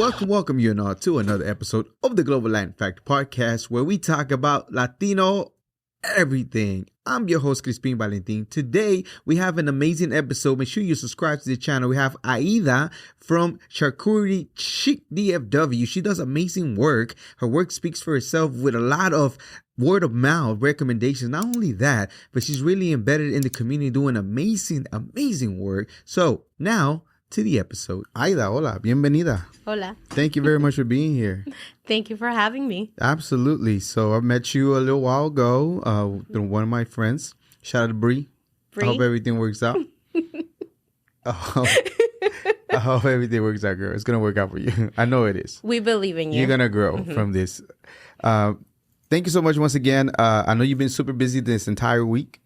welcome you and all to another episode of the Global Latin Fact Podcast, where we talk about Latino everything. I'm your host, Crispin Valentin. Today, we have an amazing episode. Make sure you subscribe to the channel. We have Aida from Charcuterie Chic DFW. She does amazing work. Her work speaks for itself with a lot of word of mouth recommendations. Not only that, but she's really embedded in the community doing amazing work. So now to the episode. Aida, hola, bienvenida. Hola. Thank you very much for being here. Thank you for having me. Absolutely. So I met you a little while ago through one of my friends. Shout out to Bree. I hope everything works out. I hope everything works out, girl. It's going to work out for you. I know it is. We believe in you. You're going to grow from this. Thank you so much once again. I know you've been super busy this entire week,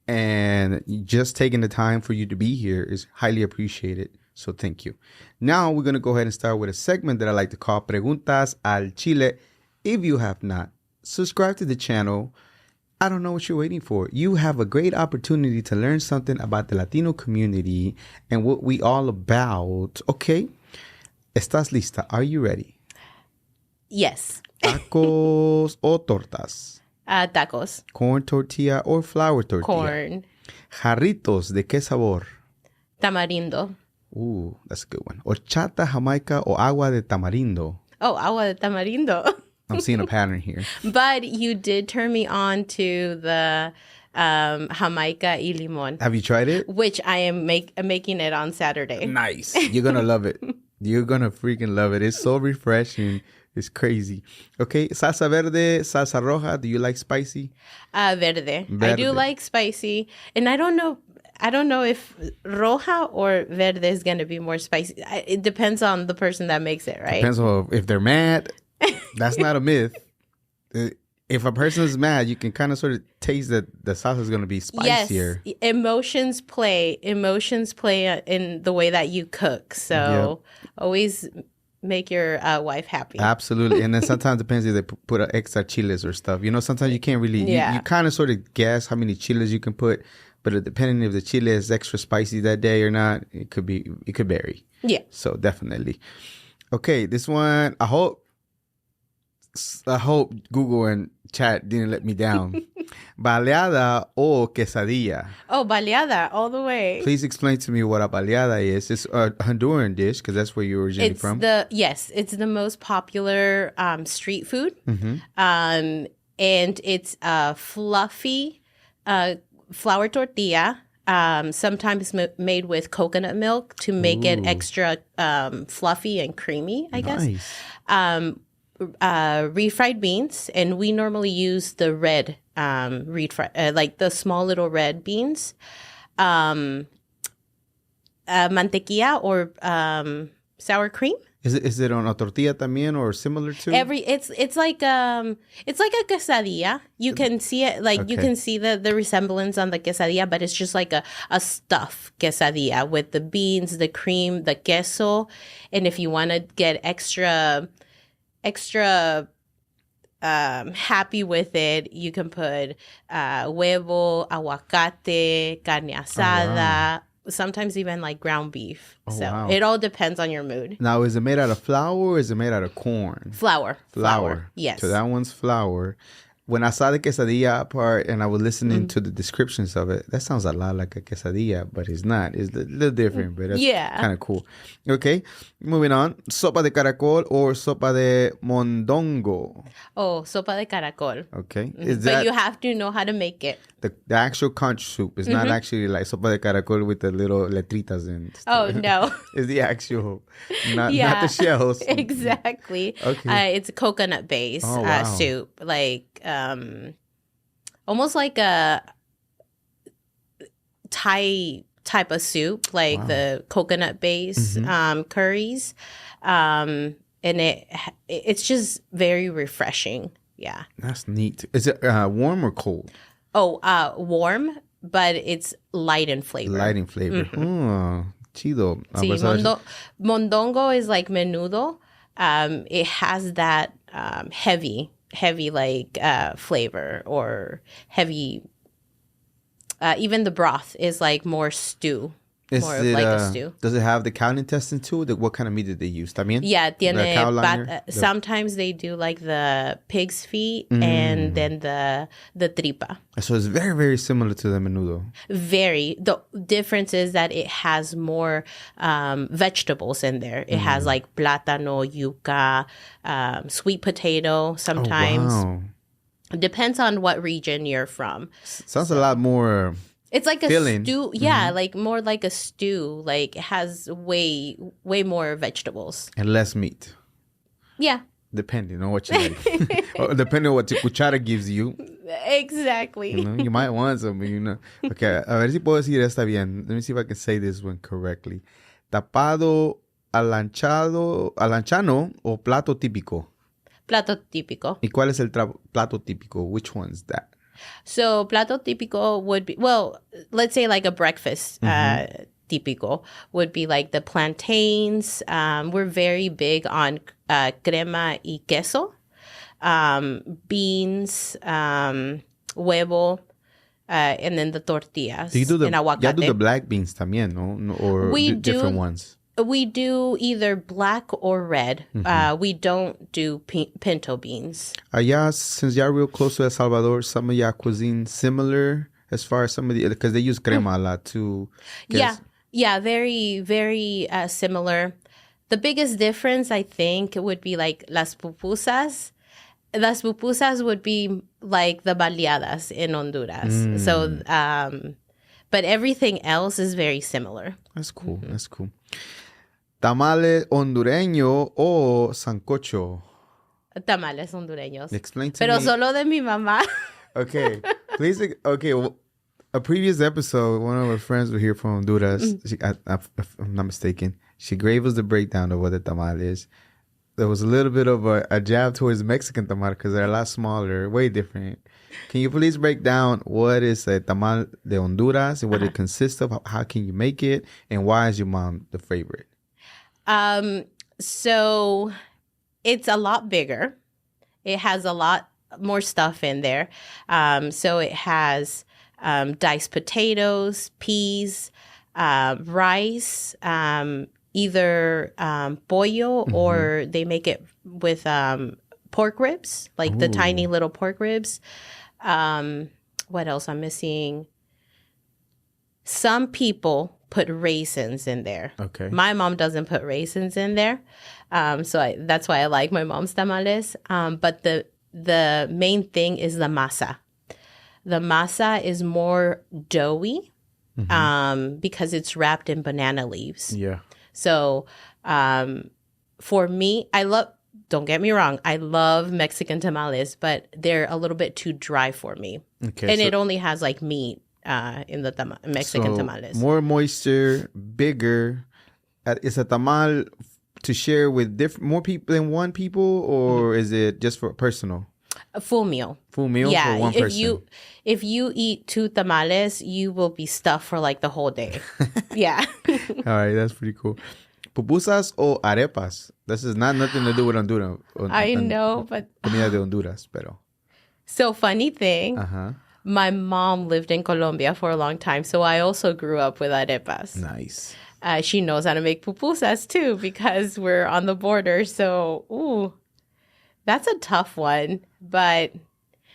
and just taking the time for you to be here is highly appreciated. So thank you. Now we're going to go ahead and start with a segment that I like to call Preguntas al Chile. If you have not subscribed to the channel, I don't know what you're waiting for. You have a great opportunity to learn something about the Latino community and what we all about. Okay. ¿Estás lista? Are you ready? Yes. Tacos o tortas? Tacos. Corn tortilla or flour tortilla? Corn. Jarritos, ¿de qué sabor? Tamarindo. Ooh, that's a good one. Horchata, jamaica, o agua de tamarindo? Oh, agua de tamarindo. I'm seeing a pattern here. But you did turn me on to the jamaica y limon. Have you tried it? Which I am making it on Saturday. Nice. You're going to love it. You're going to freaking love it. It's so refreshing. It's crazy. Okay, salsa verde, salsa roja. Do you like spicy? Verde. I do like spicy. And I don't know if roja or verde is going to be more spicy. It depends on the person that makes it, right? Depends on if they're mad. That's not a myth. If a person is mad, you can kind of sort of taste that the salsa is going to be spicier. Yes, emotions play in the way that you cook. So always make your wife happy. Absolutely. And then sometimes depends if they put extra chiles or stuff. You know, sometimes you can't really, you kind of sort of guess how many chiles you can put. But depending if the chile is extra spicy that day or not, it could vary. Yeah. So definitely. Okay, this one, I hope Google and chat didn't let me down. Baleada or quesadilla? Oh, baleada, all the way. Please explain to me what a baleada is. It's a Honduran dish because that's where you're originally from. It's the most popular street food. Mm-hmm. And it's a fluffy flour tortilla, sometimes made with coconut milk to make it extra fluffy and creamy, I guess. Refried beans, and we normally use the red like the small little red beans. Mantequilla or sour cream. Is it on a tortilla también or similar to? It's like a quesadilla. You can see it you can see the resemblance on the quesadilla, but it's just like a stuffed quesadilla with the beans, the cream, the queso, and if you want to get extra happy with it, you can put huevo, aguacate, carne asada. Sometimes even like ground beef. It all depends on your mood. Now, is it made out of flour or is it made out of corn? Flour. Yes. So that one's flour. When I saw the quesadilla part and I was listening to the descriptions of it, that sounds a lot like a quesadilla, but it's not. It's a little different, but that's kind of cool. Okay, moving on. Sopa de caracol or sopa de mondongo? Oh, sopa de caracol. Okay. But you have to know how to make it. The actual conch soup is not actually like sopa de caracol with the little letritas and stuff. Oh, no. It's the actual, not the shells. Exactly. Okay. It's a coconut-based soup. Like, almost like a Thai type of soup, like the coconut-based curries. And it's just very refreshing. Yeah. That's neat. Is it warm or cold? Oh, warm, but it's light in flavor. Mm-hmm. Oh, chido. Sí, mondongo is like menudo. It has that heavy like flavor or heavy. Even the broth is like more stew. more of like a stew. Does it have the cow intestine too? What kind of meat did they use? También? Yeah, tiene The cow liner? sometimes they do like the pig's feet and then the tripa. So it's very, very similar to the menudo. Very. The difference is that it has more vegetables in there. It has like plátano, yuca, sweet potato sometimes. Oh, wow. It depends on what region you're from. Sounds a lot more... It's like filling. A stew. Yeah, like more like a stew. Like it has way more vegetables. And less meat. Yeah. Depending on what you like. Or depending on what your cuchara gives you. Exactly. You might want some, Okay, a ver si puedo decir esta bien. Let me see if I can say this one correctly. Tapado, alanchano o plato típico. Plato típico. ¿Y cuál es el plato típico? Which one's that? So, plato típico would be, well, let's say like a breakfast típico would be like the plantains. We're very big on crema y queso, beans, huevo, and then the tortillas and aguacate. Ya do the black beans también, no? Or different ones? We do either black or red. We don't do pinto beans. Allá, since you're real close to El Salvador, some of your cuisine similar as far as some of the... Because they use crema a lot too. Yeah, very, very similar. The biggest difference, I think, would be like las pupusas. Las pupusas would be like the baleadas in Honduras. So, but everything else is very similar. That's cool. That's cool. Tamale hondureño o sancocho? Tamales hondureños. Explain to me. Pero solo de mi mamá. Okay. Please. Okay. Well, a previous episode, one of our friends were here from Honduras. If I'm not mistaken, she gave us the breakdown of what a tamal is. There was a little bit of a jab towards Mexican tamal because they're a lot smaller, way different. Can you please break down what is a tamal de Honduras and what it consists of? How can you make it? And why is your mom the favorite? So it's a lot bigger. It has a lot more stuff in there. So it has diced potatoes, peas, rice, either pollo or they make it with pork ribs, like the tiny little pork ribs. What else I'm missing? Some people put raisins in there. Okay. My mom doesn't put raisins in there. So that's why I like my mom's tamales. But the main thing is the masa. The masa is more doughy because it's wrapped in banana leaves. Yeah. So for me, don't get me wrong, I love Mexican tamales, but they're a little bit too dry for me. Okay. And it only has like meat in the Mexican tamales. More moisture, bigger. Is a tamal to share with more people than one people, or is it just for personal? A full meal. Full meal for one person. If you eat 2 tamales, you will be stuffed for like the whole day. Yeah. All right, that's pretty cool. Pupusas o arepas? This is nothing to do with Honduras. I know, but Comida de Honduras, pero. So funny thing. My mom lived in Colombia for a long time, so I also grew up with arepas. Nice. She knows how to make pupusas too because we're on the border. So, that's a tough one. But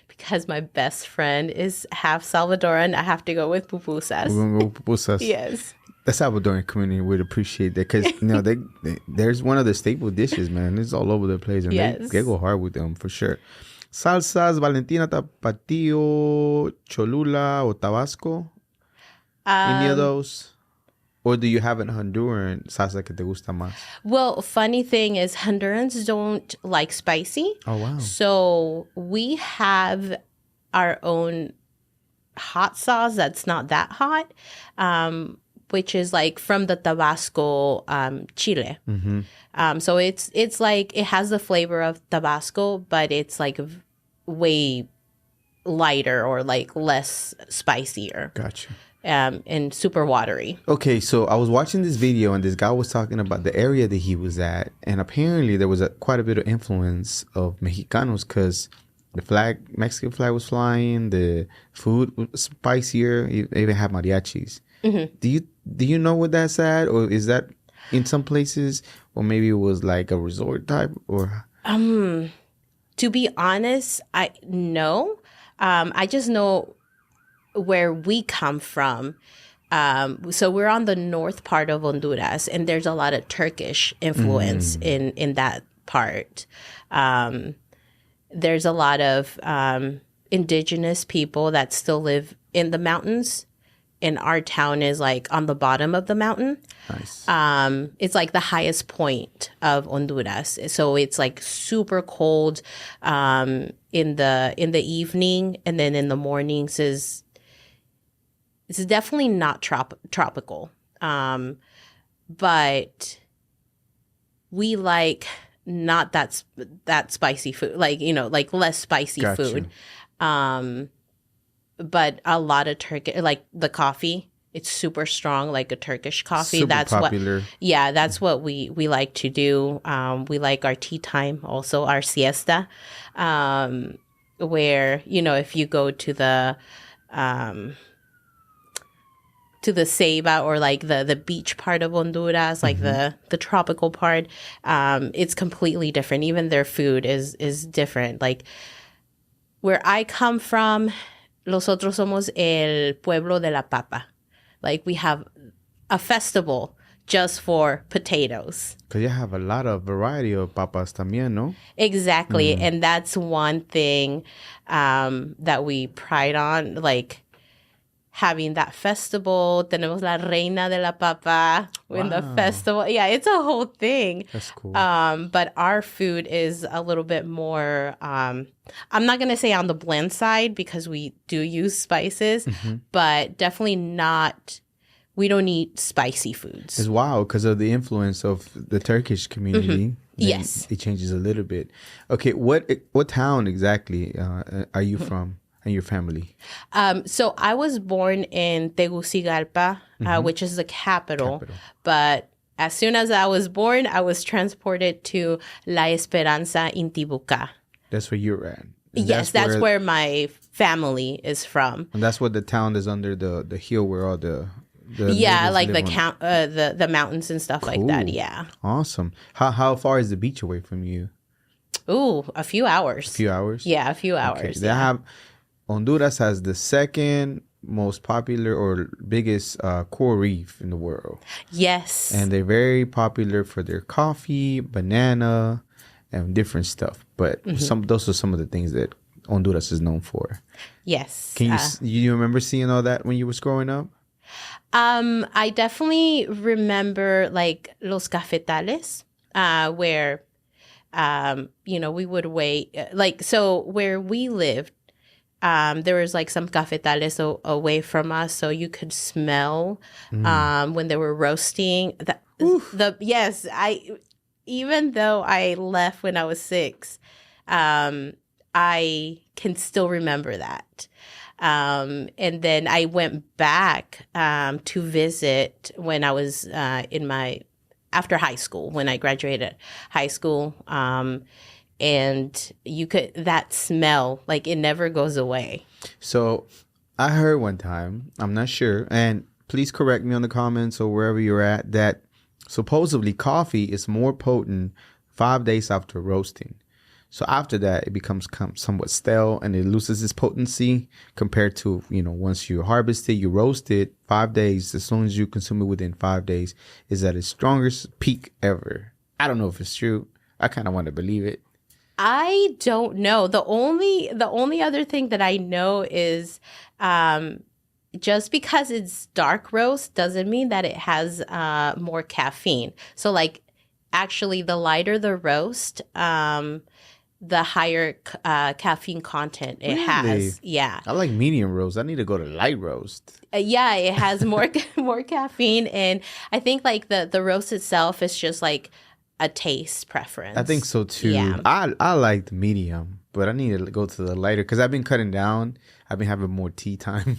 because my best friend is half Salvadoran, I have to go with pupusas. We're going to go with pupusas. Yes. The Salvadoran community would appreciate that because, there's one of the staple dishes, man. It's all over the place. And they go hard with them for sure. Salsas, Valentina, Tapatio, Cholula, or Tabasco? Any of those? Or do you have an Honduran salsa que te gusta más? Well, funny thing is Hondurans don't like spicy. Oh, wow. So we have our own hot sauce that's not that hot, which is like from the Tabasco chile. So it's like it has the flavor of Tabasco, but it's like way lighter or like less spicier. Gotcha. And super watery. Okay, so I was watching this video and this guy was talking about the area that he was at, and apparently there was quite a bit of influence of Mexicanos because the Mexican flag was flying, the food was spicier, they even had mariachis. Do you know what that's at, or is that in some places, or maybe it was like a resort type, or? To be honest, I know. I just know where we come from. So we're on the north part of Honduras, and there's a lot of Turkish influence in that part. There's a lot of indigenous people that still live in the mountains, and our town is like on the bottom of the mountain. Nice. It's like the highest point of Honduras, so it's like super cold in the evening, and then in the mornings it's definitely not tropical, but we like not that spicy food, like like less spicy food. But a lot of Turkish, like the coffee, it's super strong, like a Turkish coffee. Super that's popular. That's what we like to do. We like our tea time, also our siesta, where if you go to the Ceiba, or like the beach part of Honduras, like the tropical part, it's completely different. Even their food is different. Like where I come from, nosotros somos el pueblo de la papa. Like we have a festival just for potatoes. Because you have a lot of variety of papas también, no? Exactly. And that's one thing that we pride on, like having that festival. Tenemos la reina de la papa in the festival. Yeah, it's a whole thing. That's cool. But our food is a little bit more, I'm not going to say on the bland side, because we do use spices, but definitely not, we don't eat spicy foods. It's wild because of the influence of the Turkish community. Yes. It changes a little bit. Okay, what town exactly are you from? And your family? So I was born in Tegucigalpa, which is the capital. But as soon as I was born, I was transported to La Esperanza in Tibuca. That's where you're at. Yes, that's where my family is from. And that's what the town is under the hill where all the like the mountains and stuff like that. Yeah. Awesome. How far is the beach away from you? Ooh, a few hours. A few hours? Yeah, a few hours. Okay. Honduras has the second most popular or biggest coral reef in the world. Yes. And they're very popular for their coffee, banana, and different stuff. But those are some of the things that Honduras is known for. Yes. Can you remember seeing all that when you was growing up? I definitely remember like los cafetales, where we would wait. Like, so where we lived, there was like some cafetales away from us, so you could smell when they were roasting. Even though I left when I was 6, I can still remember that. And then I went back to visit when I was after high school, when I graduated high school. And that smell, like it never goes away. So I heard one time, I'm not sure, and please correct me on the comments or wherever you're at, that supposedly coffee is more potent 5 days after roasting. So after that, it becomes somewhat stale and it loses its potency compared to, once you harvest it, you roast it 5 days. As long as you consume it within 5 days, is at its strongest peak ever. I don't know if it's true. I kind of want to believe it. I don't know. The only other thing that I know is just because it's dark roast doesn't mean that it has more caffeine. So like actually the lighter the roast, the higher caffeine content it has. Yeah. I like medium roast. I need to go to light roast. Yeah, it has more caffeine, and I think like the roast itself is just like a taste preference. I think so too. Yeah. I like the medium, but I need to go to the lighter because I've been cutting down. I've been having more tea time.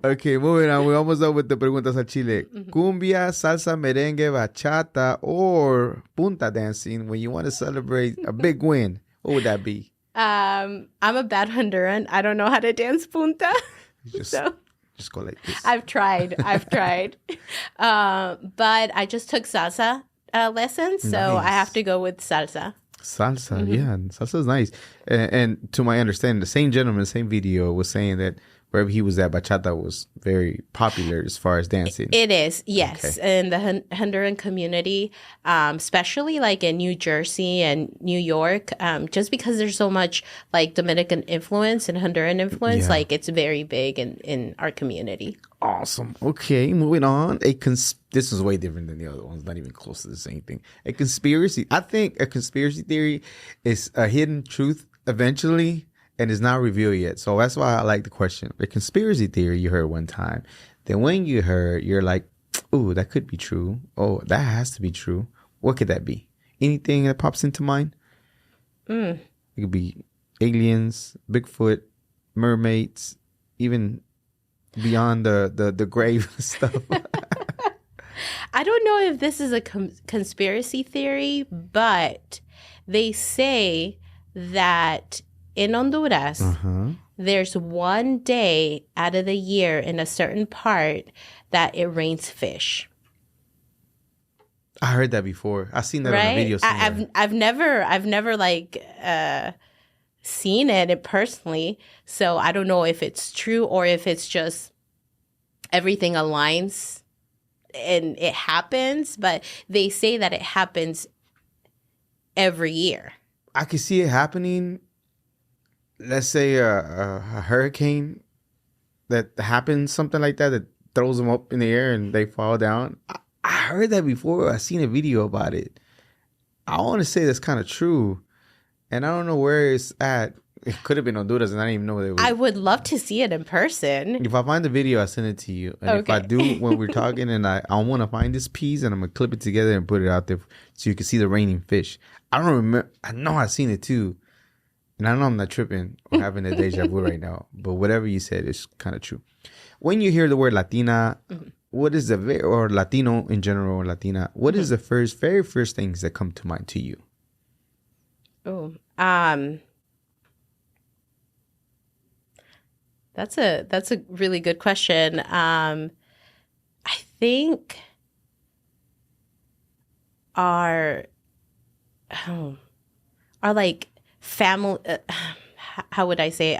Okay, moving on. We're almost done with the preguntas al chile. Cumbia, salsa, merengue, bachata, or punta dancing when you want to celebrate a big win. What would that be? I'm a bad Honduran. I don't know how to dance punta. Just just go like this. I've tried. But I just took salsa lessons, so I have to go with salsa. Salsa, yeah, salsa is nice. And to my understanding, the same gentleman, same video, was saying that wherever he was at, bachata was very popular as far as dancing. It is, yes, in the Honduran community, especially like in New Jersey and New York, just because there's so much like Dominican influence and Honduran influence, like it's very big in our community. Awesome. Okay, moving on. This is way different than the other ones. Not even close to the same thing. A conspiracy. I think a conspiracy theory is a hidden truth eventually, and is not revealed yet. So that's why I like the question. A conspiracy theory you heard one time. Then when you heard, you're like, "Ooh, that could be true. Oh, that has to be true. What could that be? Anything that pops into mind? It could be aliens, Bigfoot, mermaids, even beyond the grave stuff." I don't know if this is a conspiracy theory, but they say that in Honduras, there's one day out of the year in a certain part that it rains fish. I heard that before. I've seen that on a video somewhere. I've never like seen it personally, so I don't know if it's true or if it's just everything aligns and it happens, but they say that it happens every year. I can see it happening. Let's say a hurricane that happens, something like that throws them up in the air and they fall down. I heard that before. I seen a video about it. I want to say that's kind of true, and I don't know where it's at. It could have been Honduras, and I didn't even know it was. I would love to see it in person. If I find the video, I'll send it to you. And if I do, when we're talking, and I want to find this piece, and I'm going to clip it together and put it out there so you can see the raining fish. I don't remember. I know I've seen it too. And I know I'm not tripping or having a deja vu right now. But whatever you said is kind of true. When you hear the word Latina, what is or Latino in general, or Latina, what is the very first things that come to mind to you? Oh, that's a really good question. I think our like family. How would I say?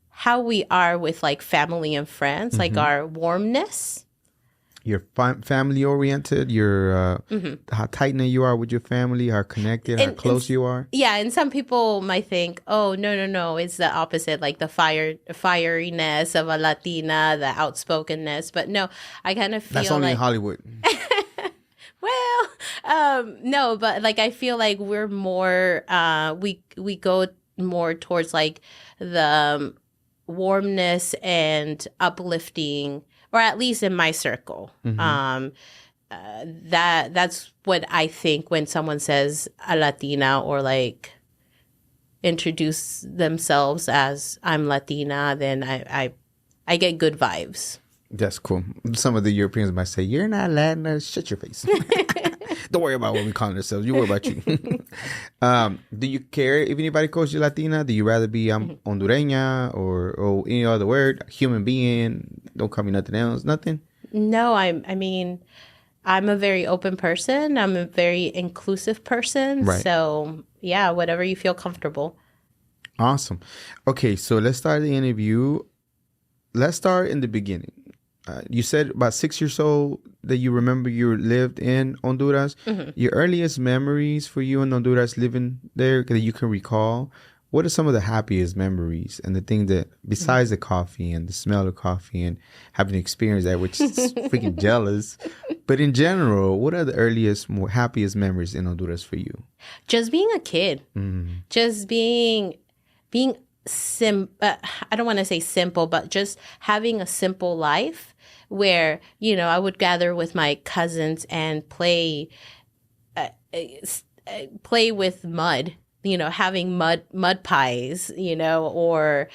How we are with like family and friends, like our warmness. You're family oriented. You're how tight knit you are with your family. How connected, how close you are. Yeah, and some people might think, "Oh, no, it's the opposite, like the fieriness of a Latina, the outspokenness." But no, I kind of feel that's only like in Hollywood. Well, no, but like I feel like we're more. We go more towards like the warmness and uplifting. Or at least in my circle, that's what I think when someone says a Latina or like introduce themselves as I'm Latina. Then I get good vibes. That's cool. Some of the Europeans might say, "You're not Latina. Shut your face." Don't worry about what we call ourselves. You worry about you. Do you care if anybody calls you Latina? Do you rather be Hondureña or any other word? Human being? Don't call me nothing else. Nothing? No, I mean, I'm a very open person. I'm a very inclusive person. Right. So, yeah, whatever you feel comfortable. Awesome. Okay, so let's start the interview. Let's start in the beginning. You said about 6 years old that you remember you lived in Honduras. Your earliest memories for you in Honduras living there that you can recall, what are some of the happiest memories and the thing that, besides the coffee and the smell of coffee and having experienced that, which is freaking jealous, but in general, what are the earliest, more happiest memories in Honduras for you? Just being a kid. Just being I don't want to say simple, but just having a simple life where, you know, I would gather with my cousins and play with mud, you know, having mud pies, you know, or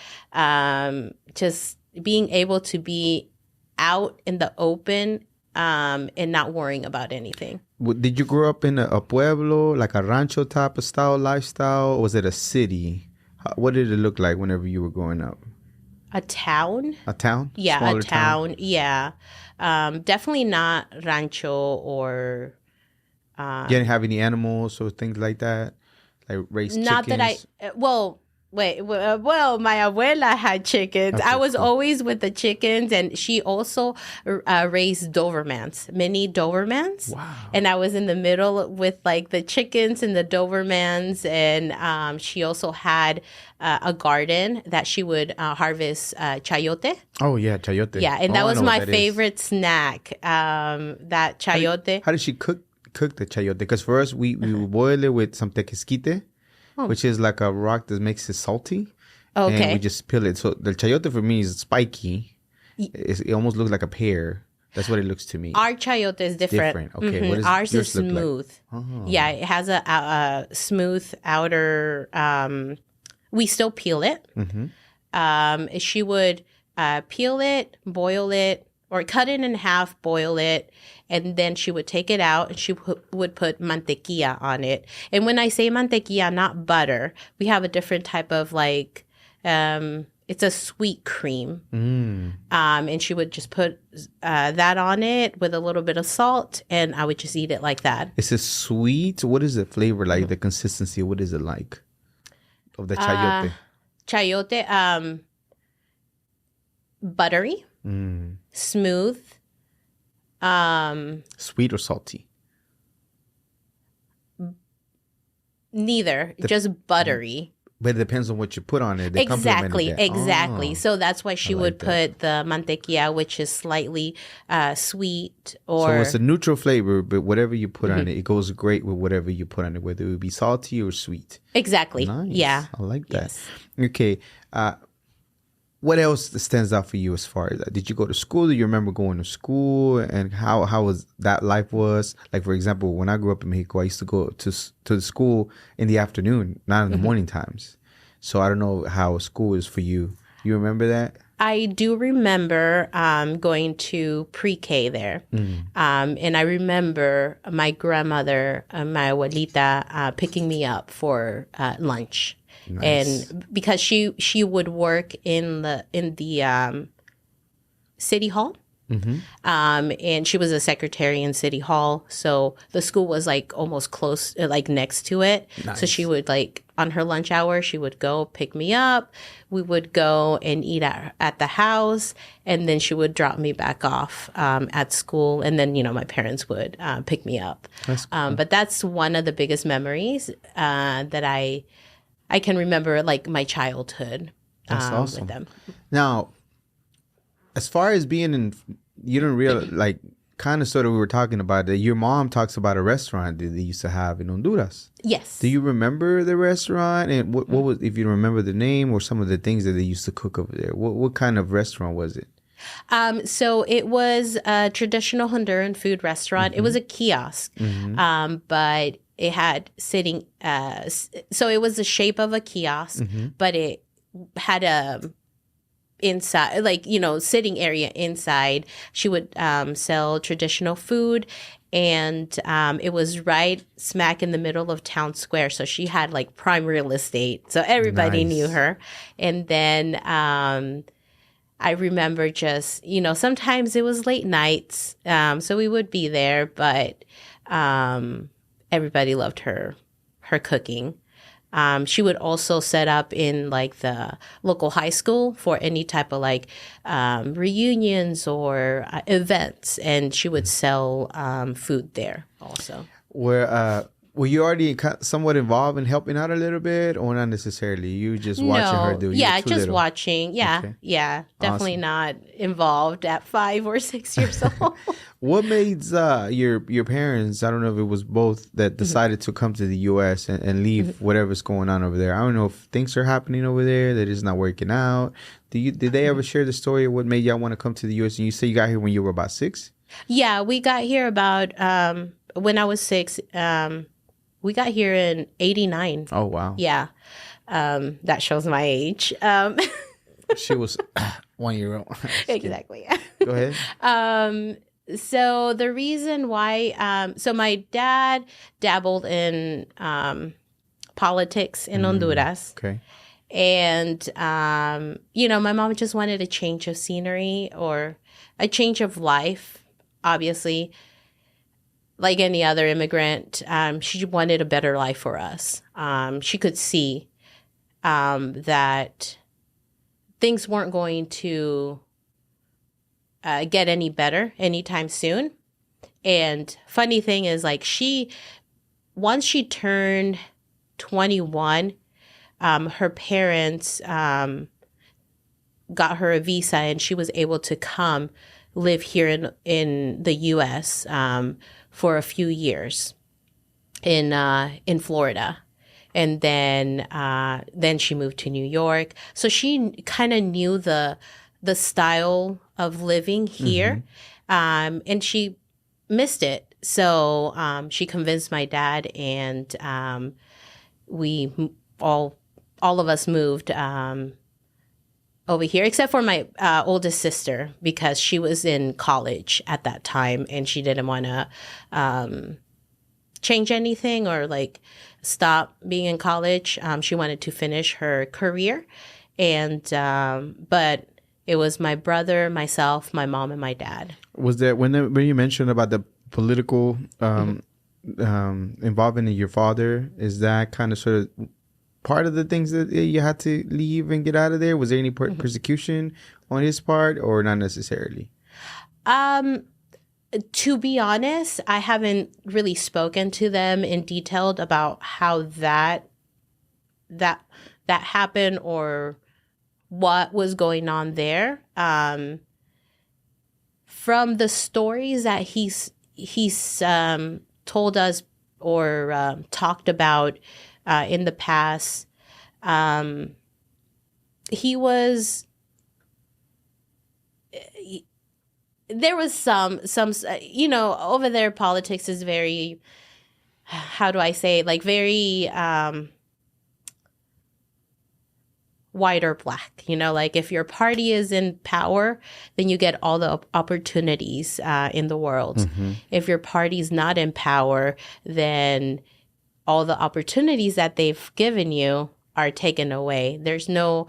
just being able to be out in the open and not worrying about anything. Did you grow up in a pueblo, like a rancho type of style lifestyle, or was it a city? What did it look like whenever you were growing up? A town? A town? Yeah, Smaller a town. Yeah. Definitely not rancho or You didn't have any animals or things like that? Like raised not that chickens? well, well, my abuela had chickens. I Okay, was cool. always with the chickens, and she also raised Dobermans, mini Dobermans. Wow. And I was in the middle with like the chickens and the Dobermans, and she also had a garden that she would harvest chayote. Oh, yeah, chayote. Yeah, and Oh, that I was know what my that is. favorite snack. That chayote. How did she cook the chayote? Because for us, we would boil it with some tequesquite, which is like a rock that makes it salty. Okay. And we just peel it. So the chayote for me is spiky. It almost looks like a pear. That's what it looks to me. Our chayote is different. Okay. What does Ours is yours look like? smooth. Oh. Yeah, it has a smooth outer. We still peel it. She would peel it, boil it, or cut it in half, boil it, and then she would take it out and she would put mantequilla on it. And when I say mantequilla, not butter, we have a different type of like, it's a sweet cream. And she would just put that on it with a little bit of salt, and I would just eat it like that. Is it sweet? What is the flavor like? The consistency? What is it like of the chayote? Chayote, buttery, smooth. Sweet or salty? Neither, just buttery. But it depends on what you put on it. They Exactly. complement it. So that's why she would put the mantequilla, which is slightly sweet, or So it's a neutral flavor, but whatever you put on it, it goes great with whatever you put on it, whether it would be salty or sweet. exactly. Nice. Yeah. I like that. Yes. Okay. What else stands out for you as far as that? Did you go to school? Do you remember going to school and how was that life was? Like, for example, when I grew up in Mexico, I used to go to the school in the afternoon, not in the morning times. So I don't know how school is for you. You remember that? I do remember going to pre-K there. And I remember my grandmother, my abuelita, picking me up for lunch. Nice. And because she would work in the city hall. And she was a secretary in city hall, so the school was like almost close, like next to it. Nice. So she would like on her lunch hour, she would go pick me up. We would go and eat at the house, and then she would drop me back off at school, and then my parents would pick me up. That's cool. But that's one of the biggest memories that I can remember, like my childhood. That's awesome. With them. Now, as far as being in, you don't realize, like, kind of sort of we were talking about that your mom talks about a restaurant that they used to have in Honduras. Yes. Do you remember the restaurant? And what was, if you remember the name or some of the things that they used to cook over there? What kind of restaurant was it? So it was a traditional Honduran food restaurant. It was a kiosk, but it had sitting. So it was the shape of a kiosk, but it had a inside, like sitting area inside. She would sell traditional food, and it was right smack in the middle of town square. So she had like prime real estate, so everybody knew her. And then I remember just sometimes it was late nights, so we would be there, but everybody loved her cooking. She would also set up in like the local high school for any type of like reunions or events, and she would sell food there also. Were you already somewhat involved in helping out a little bit, or not necessarily? You just watching her do? Yeah, just little. Watching. Yeah, okay. Yeah, definitely awesome. Not involved at 5 or 6 years old. What made your parents, I don't know if it was both, that decided to come to the U.S. and leave whatever's going on over there? I don't know if things are happening over there that is not working out. Did they ever share the story of what made y'all want to come to the U.S.? And you say you got here when you were about 6? Yeah, we got here about when I was 6. We got here in 1989. Oh, wow. Yeah. That shows my age. She was 1 year old. Exactly. Go ahead. So the reason why, so my dad dabbled in politics in Honduras. Okay. And, my mom just wanted a change of scenery or a change of life. Obviously, like any other immigrant, she wanted a better life for us. She could see that things weren't going to get any better anytime soon. And funny thing is, like, once she turned 21, her parents got her a visa, and she was able to come live here in the U.S. For a few years in Florida. And then she moved to New York. So she kind of knew the style of living here, and she missed it. So she convinced my dad, and we all of us moved over here, except for my oldest sister, because she was in college at that time, and she didn't want to change anything or like stop being in college. She wanted to finish her career, and but it was my brother, myself, my mom, and my dad. Was that when you mentioned about the political involvement in your father? Is that kind of sort of part of the things that you had to leave and get out of there? Was there any persecution on his part, or not necessarily? To be honest, I haven't really spoken to them in detail about how that happened or what was going on there. From the stories that he's told us or talked about in the past, there was some over there politics is very, how do I say, like very white or black, like if your party is in power, then you get all the opportunities in the world. If your party's not in power, then all the opportunities that they've given you are taken away. There's not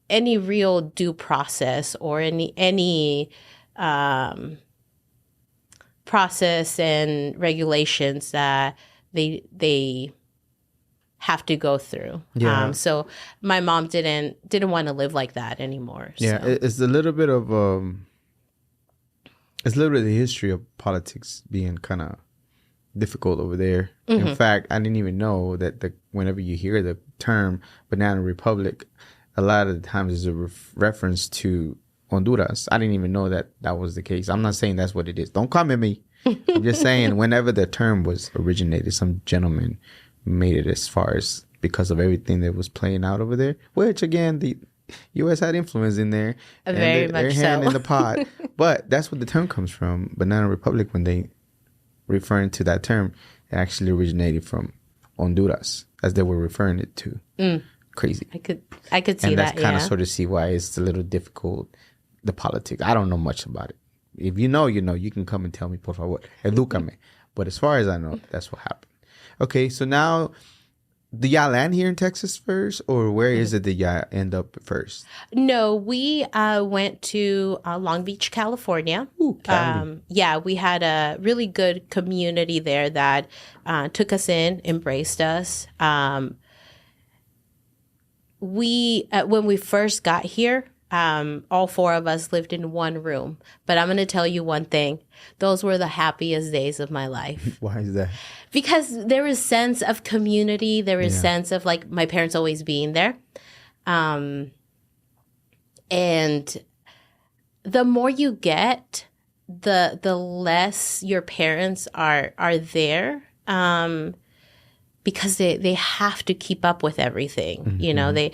any real due process or any process and regulations that they have to go through. Yeah. So my mom didn't want to live like that anymore. Yeah, so. It's a little bit of it's a little bit of the history of politics being kind of difficult over there. In fact, I didn't even know that whenever you hear the term Banana Republic, a lot of the times is a reference to Honduras. I didn't even know that was the case. I'm not saying that's what it is. Don't come at me. I'm just saying whenever the term was originated, some gentleman made it as far as because of everything that was playing out over there, which again, the U.S. had influence in there. Very much their hand in the pot. But that's what the term comes from. Banana Republic, when they referring to that term, it actually originated from Honduras, as they were referring it to. Crazy. I could see that. And that's kind of sort of see why it's a little difficult, the politics. I don't know much about it. If you know, you can come and tell me, por favor. Edúcame. But as far as I know, that's what happened. Okay, so now, do y'all land here in Texas first, or where is it that y'all end up first? No, we went to Long Beach, California. Ooh, Cali. We had a really good community there that took us in, embraced us. When we first got here, all four of us lived in one room. But I'm going to tell you one thing. Those were the happiest days of my life. Why is that? Because there was sense of community. There was sense of like my parents always being there. And the more you get, the less your parents are there. Because they have to keep up with everything. They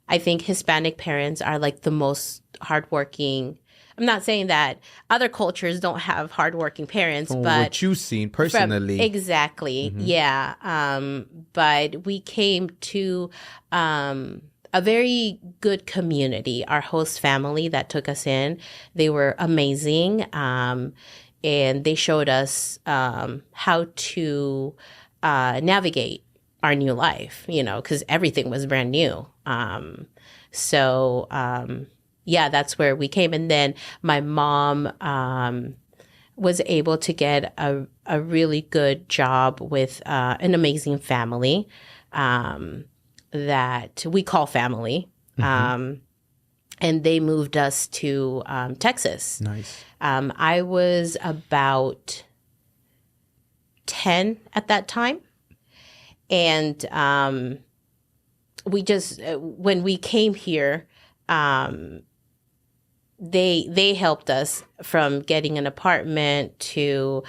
I think Hispanic parents are like the most hardworking. I'm not saying that other cultures don't have hardworking parents, From but what you've seen personally. Exactly. Yeah. But we came to a very good community. Our host family that took us in, they were amazing. And they showed us how to navigate our new life, because everything was brand new. So that's where we came. And then my mom was able to get a really good job with an amazing family that we call family. And they moved us to Texas. Nice. I was about 10 at that time. And we just, when we came here, they helped us from getting an apartment to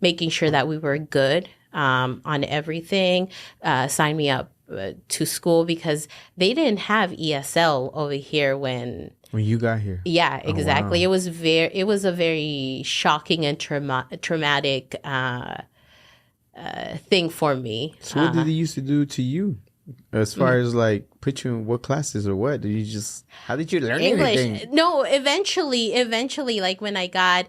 making sure that we were good on everything, signed me up to school because they didn't have ESL over here when you got here. Yeah, exactly. Oh, wow. It was a very shocking and traumatic thing for me. So what did they used to do to you? As far as like put you in what classes or what? How did you learn English? anything? No, eventually, like when I got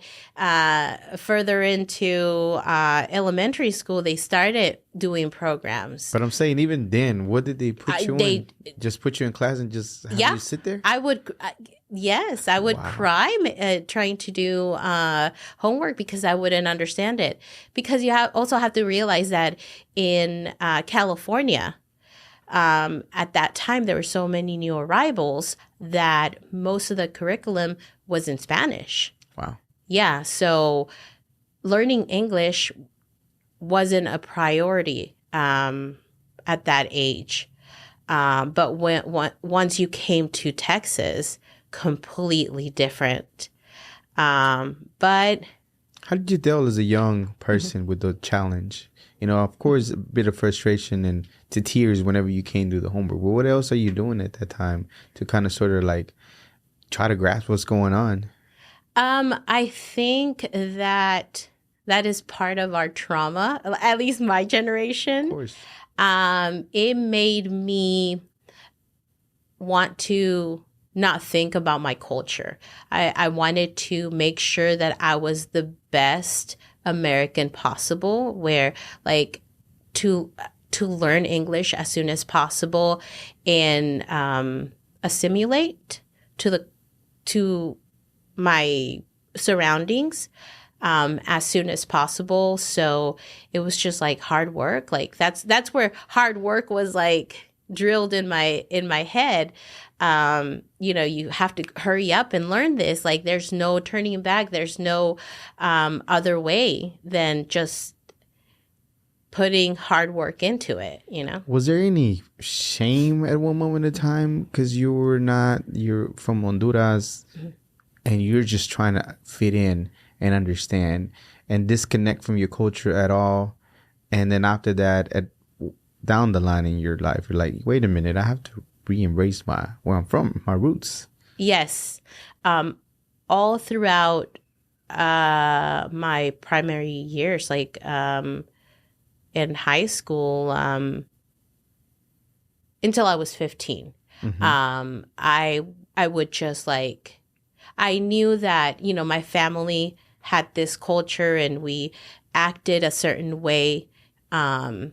further into elementary school, they started doing programs. But I'm saying even then, what did they put you in? Just put you in class and just have you sit there? I would, yes, I would cry trying to do homework because I wouldn't understand it. Because you also have to realize that in California, at that time, there were so many new arrivals that most of the curriculum was in Spanish. Wow. Yeah. So learning English wasn't a priority at that age. But once you came to Texas, completely different. But how did you deal as a young person with the challenge? Of course, a bit of frustration and to tears whenever you can't do the homework. But what else are you doing at that time to kind of sort of like try to grasp what's going on? I think that is part of our trauma, at least my generation. Of course. It made me want to not think about my culture. I wanted to make sure that I was the best American possible, where like to learn English as soon as possible and assimilate to my surroundings as soon as possible. So it was just like hard work. Like that's where hard work was like drilled in my head. You have to hurry up and learn this. Like there's no turning back. There's no other way than just putting hard work into it, Was there any shame at one moment in time because you're from Honduras and you're just trying to fit in and understand and disconnect from your culture at all? And then after that, down the line in your life, you're like, wait a minute, I have to re-embrace where I'm from, my roots. Yes. All throughout my primary years, like in high school, until I was 15, I would just like, I knew that, my family had this culture and we acted a certain way at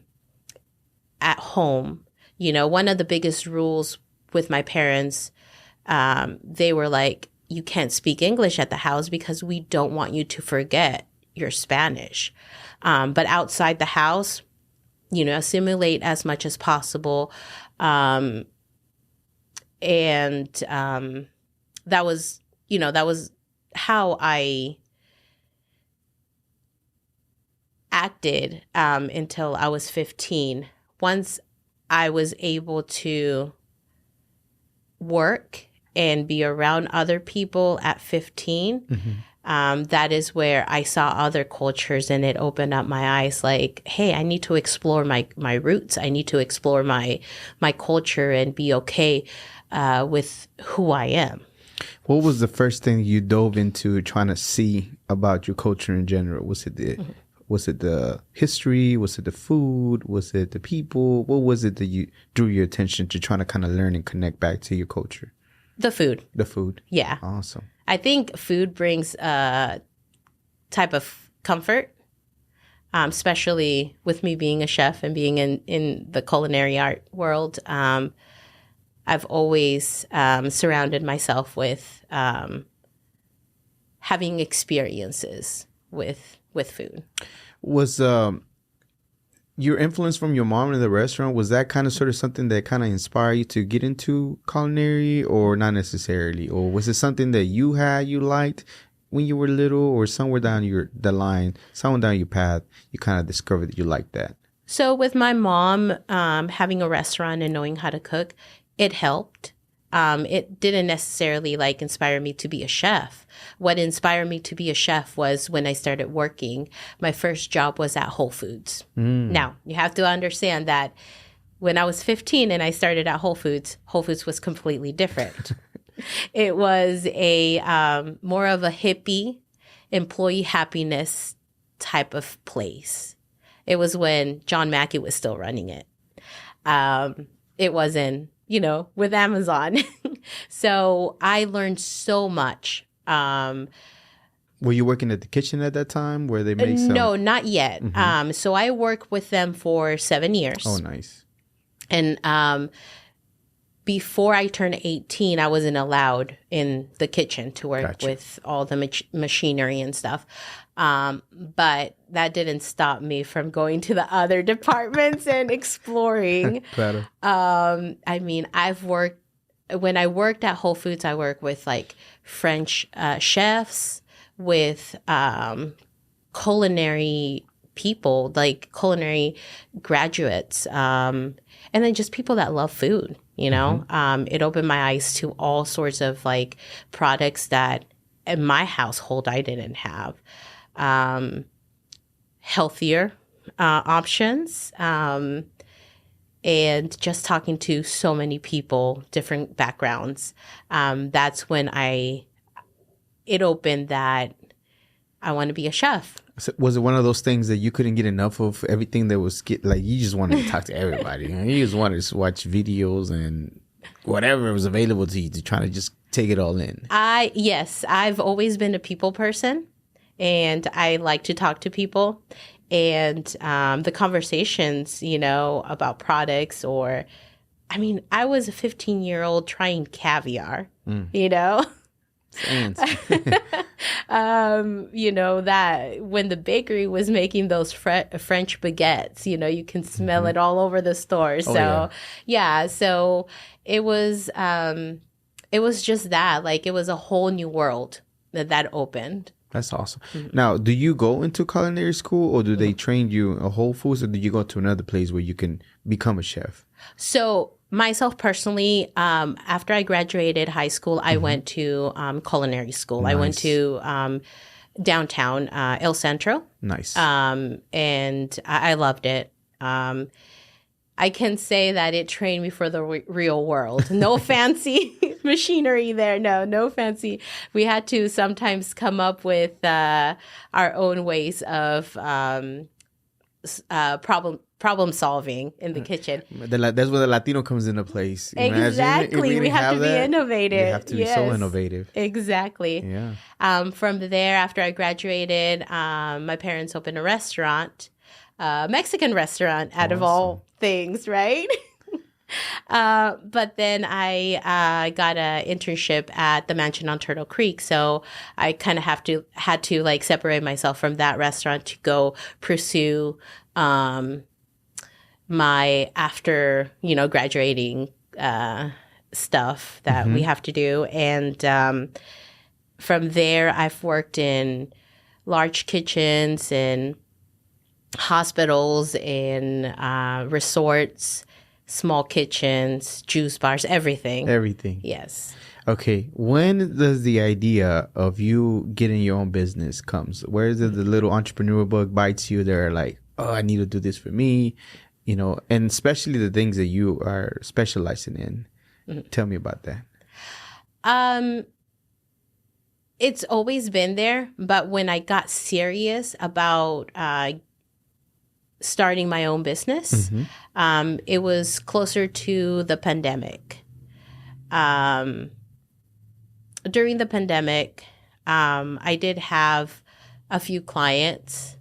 home. One of the biggest rules with my parents, they were like, you can't speak English at the house because we don't want you to forget your Spanish. But outside the house, assimilate as much as possible. And that was how I acted until I was 15. Once I was able to work and be around other people at 15, that is where I saw other cultures and it opened up my eyes like, hey, I need to explore my roots. I need to explore my culture and be okay with who I am. What was the first thing you dove into trying to see about your culture in general? Was it the history? Was it the food? Was it the people? What was it that you drew your attention to trying to kind of learn and connect back to your culture? The food. The food. Yeah. Awesome. I think food brings a type of comfort. especially with me being a chef and being in the culinary art world. I've always surrounded myself with having experiences with food. Was your influence from your mom in the restaurant, was that kind of sort of something that kind of inspired you to get into culinary, or not necessarily? Or was it something that you liked when you were little, or somewhere down the line, somewhere down your path, you kind of discovered that you liked that? So with my mom having a restaurant and knowing how to cook, it helped. It didn't necessarily like inspire me to be a chef. What inspired me to be a chef was when I started working. My first job was at Whole Foods. Now, you have to understand that when I was 15 and I started at Whole Foods was completely different. It was a more of a hippie, employee happiness type of place. It was when John Mackey was still running it. It wasn't, with Amazon. So I learned so much. Were you working at the kitchen at that time where they make some? No, not yet. So I worked with them for 7 years. Oh, nice. And before I turned 18, I wasn't allowed in the kitchen to work with all the machinery and stuff. But that didn't stop me from going to the other departments and exploring. Claro. I mean, when I worked at Whole Foods, I worked with like French chefs, with culinary people, like culinary graduates, and then just people that love food, It opened my eyes to all sorts of like products that in my household I didn't have. Healthier options, and just talking to so many people, different backgrounds. That's when it opened that I want to be a chef. So was it one of those things that you couldn't get enough of everything that was like you just wanted to talk to everybody? You just wanted to watch videos and whatever was available to you to try to just take it all in? Yes, I've always been a people person. And I like to talk to people, and the conversations, about products, I was a 15-year-old trying caviar, that when the bakery was making those French baguettes, you can smell it all over the store. So, so it was just that, like, it was a whole new world that opened. That's awesome. Now, do you go into culinary school, or do they train you at Whole Foods, or do you go to another place where you can become a chef? So myself personally, after I graduated high school, I went to culinary school. Nice. I went to downtown El Centro. Nice. And I loved it. I can say that it trained me for the real world. No fancy machinery there. No fancy. We had to sometimes come up with our own ways of problem solving in the kitchen. That's where the Latino comes into place. Exactly. We have to be innovative. We have to be so innovative. Exactly. Yeah. From there, after I graduated, my parents opened a restaurant. Mexican restaurant out of all things, right? But then I got an internship at the mansion on Turtle Creek, so I kind of had to like separate myself from that restaurant to go pursue my after graduating stuff that we have to do, and from there I've worked in large kitchens and hospitals, in resorts, small kitchens, juice bars, everything. Everything. Yes. Okay. When does the idea of you getting your own business comes? Where is it the little entrepreneur bug bites you? They're like, oh, I need to do this for me, and especially the things that you are specializing in. Tell me about that. It's always been there, but when I got serious about starting my own business, it was closer to the pandemic. During the pandemic, I did have a few clients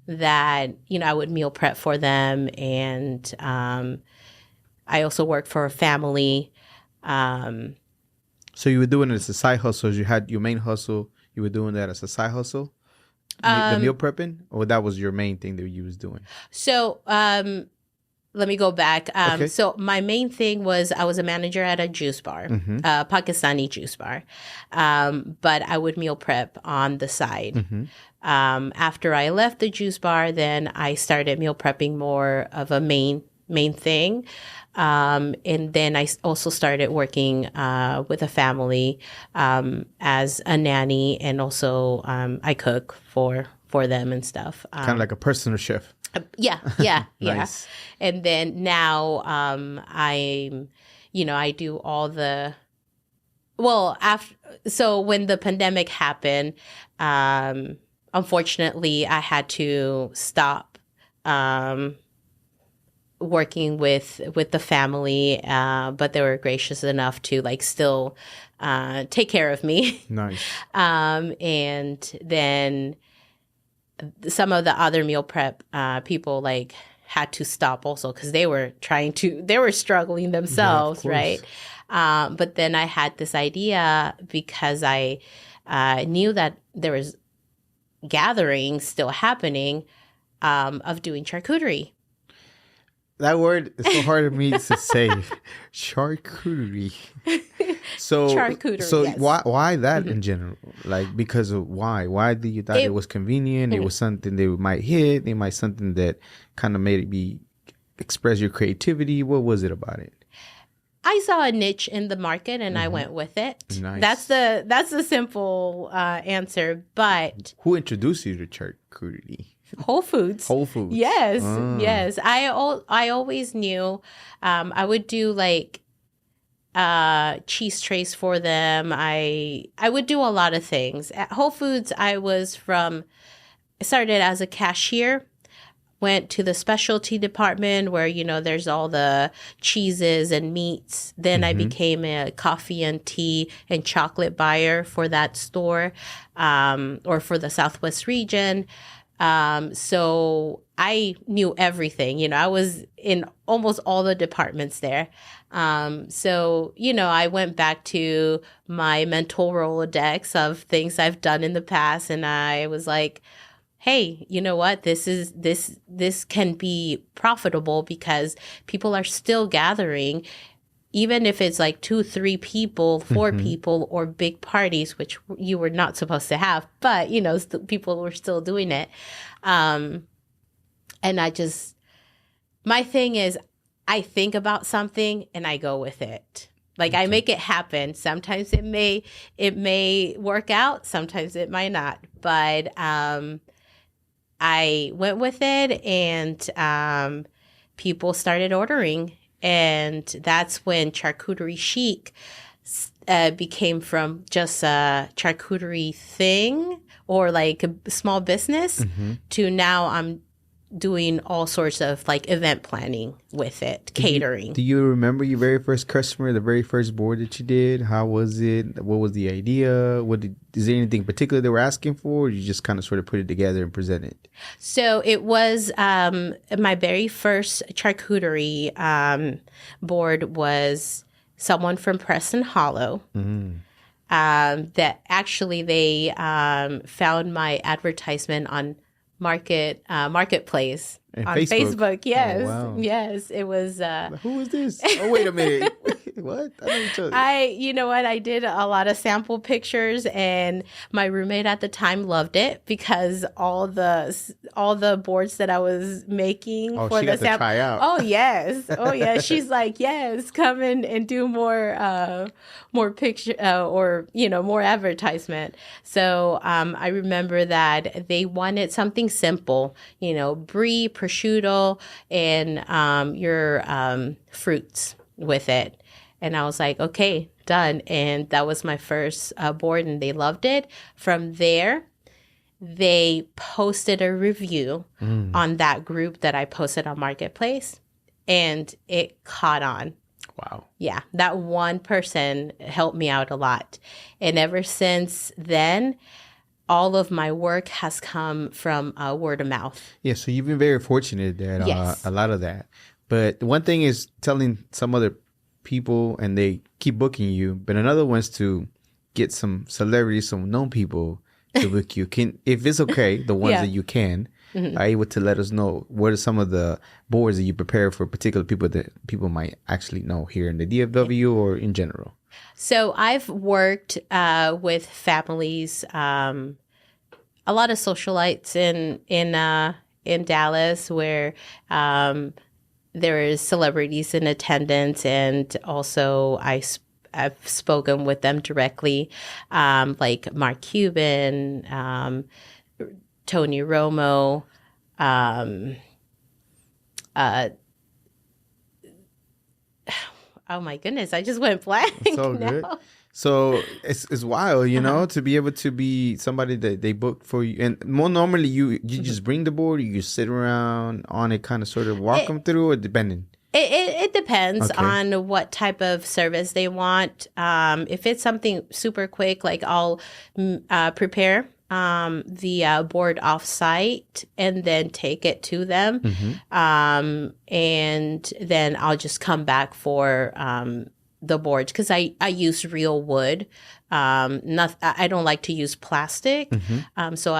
that, I would meal prep for them. And I also worked for a family. So you were doing it as a side hustle. You had your main hustle. You were doing that as a side hustle? The meal prepping? Or that was your main thing that you was doing? So let me go back. Okay. So my main thing was I was a manager at a juice bar, Pakistani juice bar. But I would meal prep on the side. After I left the juice bar, then I started meal prepping more of a main thing. And then I also started working with a family as a nanny, and also I cook for them and stuff. Kind of like a personal chef. Yeah. Nice. And then now I do all the, so when the pandemic happened, unfortunately I had to stop working with the family, but they were gracious enough to still take care of me. Nice. And then some of the other meal prep people had to stop also because they were struggling themselves, right? But then I had this idea because I knew that there was gatherings still happening of doing charcuterie. That word is so hard for me to say. Charcuterie. So, Charcuterie, so yes. why that in general? Because of why? Why did you thought it was convenient? It was something they might hit. They might something that kind of made it express your creativity. What was it about it? I saw a niche in the market and I went with it. Nice. That's the simple answer. But who introduced you to charcuterie? Whole Foods. Whole Foods. Yes, yes. I always knew I would do cheese trays for them. I would do a lot of things. At Whole Foods, I started as a cashier, went to the specialty department where, there's all the cheeses and meats. Then I became a coffee and tea and chocolate buyer for that store, or for the Southwest region. So I knew everything, I was in almost all the departments there. So, I went back to my mental Rolodex of things I've done in the past. And I was like, hey, you know what? This can be profitable because people are still gathering, even if it's 2, 3 people, 4 people, or big parties, which you were not supposed to have, but people were still doing it. And my thing is, I think about something and I go with it. I make it happen. Sometimes it may work out. Sometimes it might not. But I went with it, and people started ordering. And that's when Charcuterie Chic became from just a charcuterie thing or a small business to now I'm doing all sorts of event planning with it, catering. Do you remember your very first customer, the very first board that you did? How was it? What was the idea? Is there anything particular they were asking for, or you just kind of sort of put it together and present it? So it was my very first charcuterie board was someone from Preston Hollow. That actually they found my advertisement on Marketplace on Facebook. Yes. Oh, wow. Yes. It was who is this? Oh, wait a minute. What? I know each other. You know what? I did a lot of sample pictures, and my roommate at the time loved it because all the boards that I was making for the sample. Try out. Oh yes. Oh yeah. She's like, yes, come in and do more picture or more advertisement. So I remember that they wanted something simple, brie, prosciutto, and your fruits with it. And I was like, okay, done. And that was my first board, and they loved it. From there, they posted a review on that group that I posted on Marketplace, and it caught on. Wow. Yeah, that one person helped me out a lot. And ever since then, all of my work has come from word of mouth. Yeah, so you've been very fortunate that Yes. a lot of that. But one thing is telling some other people and they keep booking you, but another one's to get some celebrities, some known people to book you. If it's okay, the ones Yeah. that you can, are able to let us know what are some of the boards that you prepare for particular people that people might actually know here in the DFW or in general. So I've worked with families, a lot of socialites in Dallas, where there is celebrities in attendance, and also I've spoken with them directly, like Mark Cuban, Tony Romo. Oh my goodness, I just went blank. It's all good. So it's wild, you know, to be able to be somebody that they book for you. And more normally, you just bring the board, you sit around on it, kind of sort of walk them through, or depending. It depends on what type of service they want. If it's something super quick, like I'll prepare the board offsite and then take it to them. And then I'll just come back for the boards, because I use real wood. I don't like to use plastic. So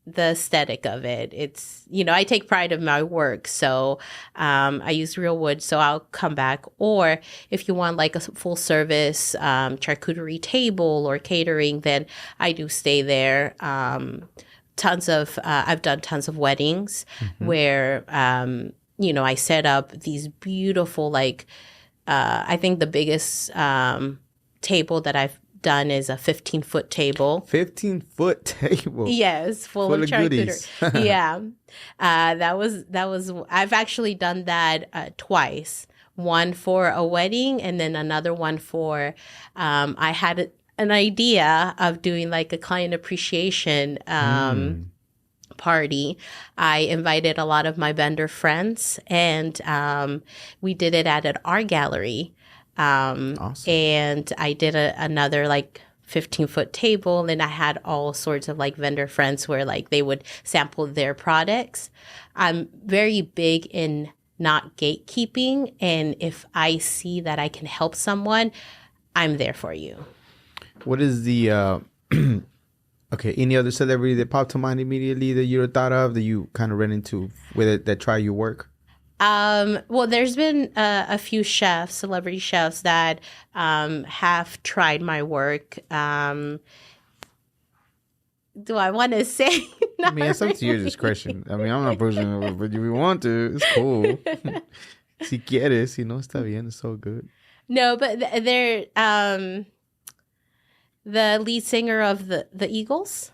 the aesthetic of it, it's, I take pride of my work. So I use real wood, so I'll come back. Or if you want like a full service charcuterie table or catering, then I do stay there. I've done tons of weddings where, I set up these beautiful, like, I think the biggest table that I've done is a 15-foot table. 15-foot table. Yes, full of charcuterie. Yeah, that was. I've actually done that twice. One for a wedding, and then another one for. I had an idea of doing like a client appreciation party. I invited a lot of my vendor friends, and we did it at an art gallery. Awesome. And I did another like 15-foot table, and I had all sorts of like vendor friends where like they would sample their products. I'm very big in not gatekeeping, and if I see that I can help someone, I'm there for you. What is the any other celebrity that popped to mind immediately that you thought of that you kind of ran into with it that try your work? Well, there's been a few celebrity chefs that have tried my work. Do I want to say? I mean, it's up to your discretion. I mean, I'm not pushing it, but if you want to, it's cool. Si quieres, está bien, it's so good. No, but they're the lead singer of the Eagles.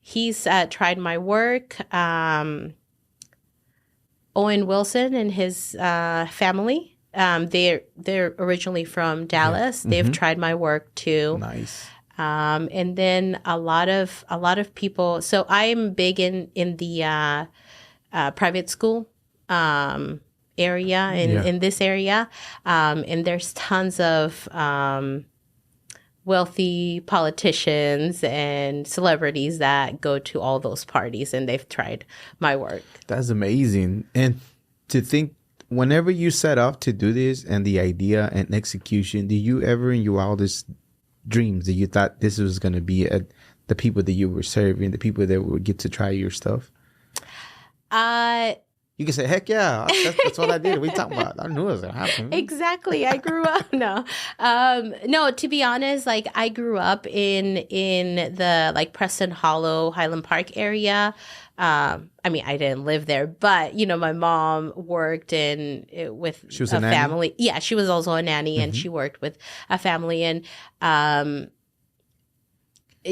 He's tried my work. Owen Wilson and his family. They're originally from Dallas. Yeah. They've tried my work too. Nice. And then a lot of people. So I'm big in the private school area in this area, and there's tons of wealthy politicians and celebrities that go to all those parties, and they've tried my work. That's amazing. And to think, whenever you set off to do this and the idea and execution, did you ever in your wildest dreams that you thought this was going to be the people that you were serving, the people that would get to try your stuff? You can say, heck yeah, that's what I did. What are you talking about? I knew it was going to happen. Exactly. I grew up. No, to be honest, like I grew up in the like Preston Hollow, Highland Park area. I mean, I didn't live there, but my mom worked with she was a nanny? family. Yeah, she was also a nanny, and she worked with a family, and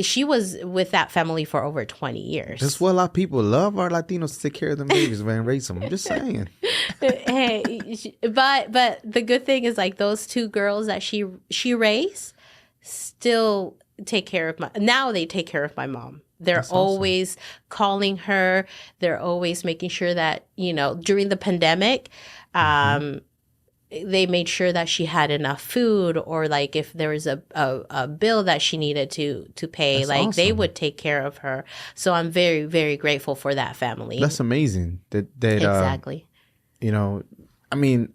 she was with that family for over 20 years. That's what a lot of people love our Latinos to take care of them babies, man, raise them. I'm just saying. Hey, but the good thing is like those two girls that she raised still take care of they take care of my mom. They're That's always calling her. They're always making sure that, during the pandemic, they made sure that she had enough food, or like if there was a bill that she needed to pay, That's like they awesome. would take care of her. So I'm very, very grateful for that family. That's amazing. That Exactly. you know, I mean,